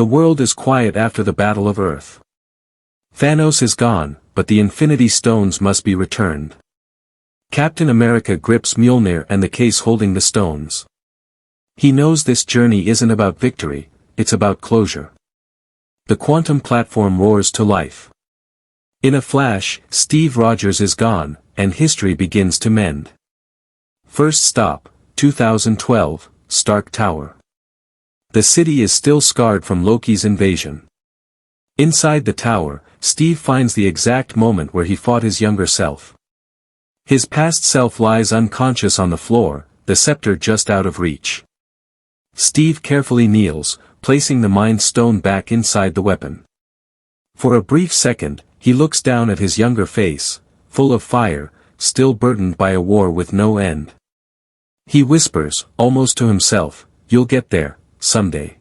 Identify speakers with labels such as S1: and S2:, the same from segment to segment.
S1: The world is quiet after the Battle of Earth. Thanos is gone, but the Infinity Stones must be returned. Captain America grips Mjolnir and the case holding the stones. He knows this journey isn't about victory, it's about closure. The quantum platform roars to life. In a flash, Steve Rogers is gone, and history begins to mend. First stop, 2012, Stark Tower. The city is still scarred from Loki's invasion. Inside the tower, Steve finds the exact moment where he fought his younger self. His past self lies unconscious on the floor, the scepter just out of reach. Steve carefully kneels, placing the Mind Stone back inside the weapon. For a brief second, he looks down at his younger face, full of fire, still burdened by a war with no end. He whispers, almost to himself, "You'll get there, someday."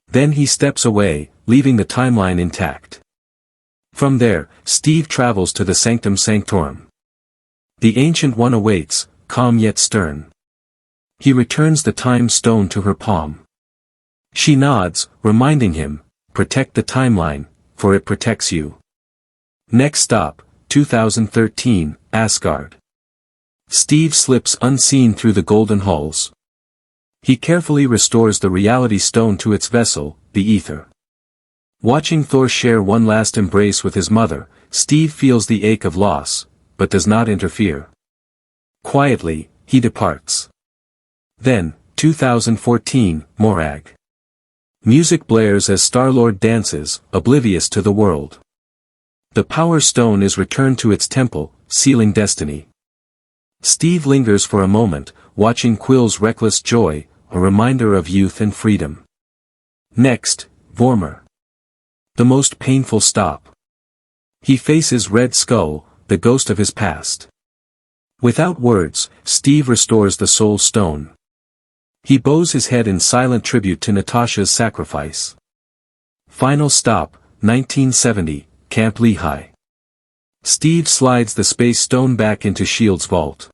S1: Then he steps away, leaving the timeline intact. From there, Steve travels to the Sanctum Sanctorum. The Ancient One awaits, calm yet stern. He returns the Time Stone to her palm. She nods, reminding him, "Protect the timeline, for it protects you." Next stop, 2013, Asgard. Steve slips unseen through the golden halls. He carefully restores the Reality Stone to its vessel, the Ether. Watching Thor share one last embrace with his mother, Steve feels the ache of loss, but does not interfere. Quietly, he departs. Then, 2014, Morag. Music blares as Star-Lord dances, oblivious to the world. The Power Stone is returned to its temple, sealing destiny. Steve lingers for a moment, watching Quill's reckless joy, a reminder of youth and freedom. Next, Vormir. The most painful stop. He faces Red Skull, the ghost of his past. Without words, Steve restores the Soul Stone. He bows his head in silent tribute to Natasha's sacrifice. Final stop, 1970, Camp Lehigh. Steve slides the Space Stone back into S.H.I.E.L.D.'s vault.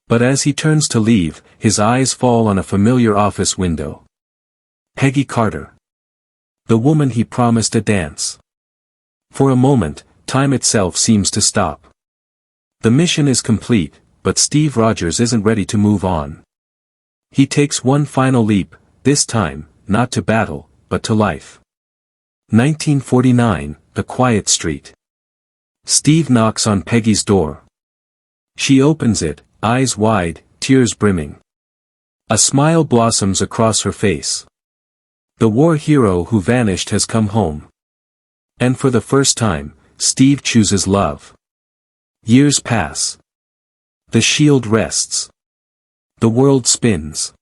S1: But as he turns to leave, his eyes fall on a familiar office window. Peggy Carter. The woman he promised a dance. For a moment, time itself seems to stop. The mission is complete, but Steve Rogers isn't ready to move on. He takes one final leap, this time, not to battle, but to life. 1949, A Quiet Street. Steve knocks on Peggy's door. She opens it, eyes wide, tears brimming. A smile blossoms across her face. The war hero who vanished has come home. And for the first time, Steve chooses love. Years pass. The shield rests. The world spins.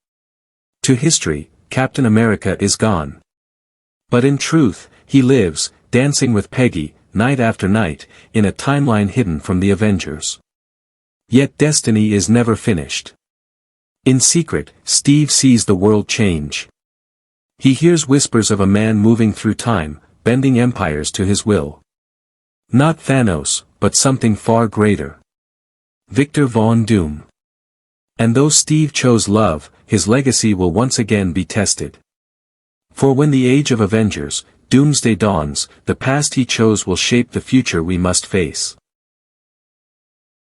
S1: To history, Captain America is gone. But in truth, he lives, dancing with Peggy, night after night, in a timeline hidden from the Avengers. Yet destiny is never finished. In secret, Steve sees the world change. He hears whispers of a man moving through time, bending empires to his will. Not Thanos, but something far greater. Victor Von Doom. And though Steve chose love, his legacy will once again be tested. For when the age of Avengers, Doomsday dawns, the past he chose will shape the future we must face.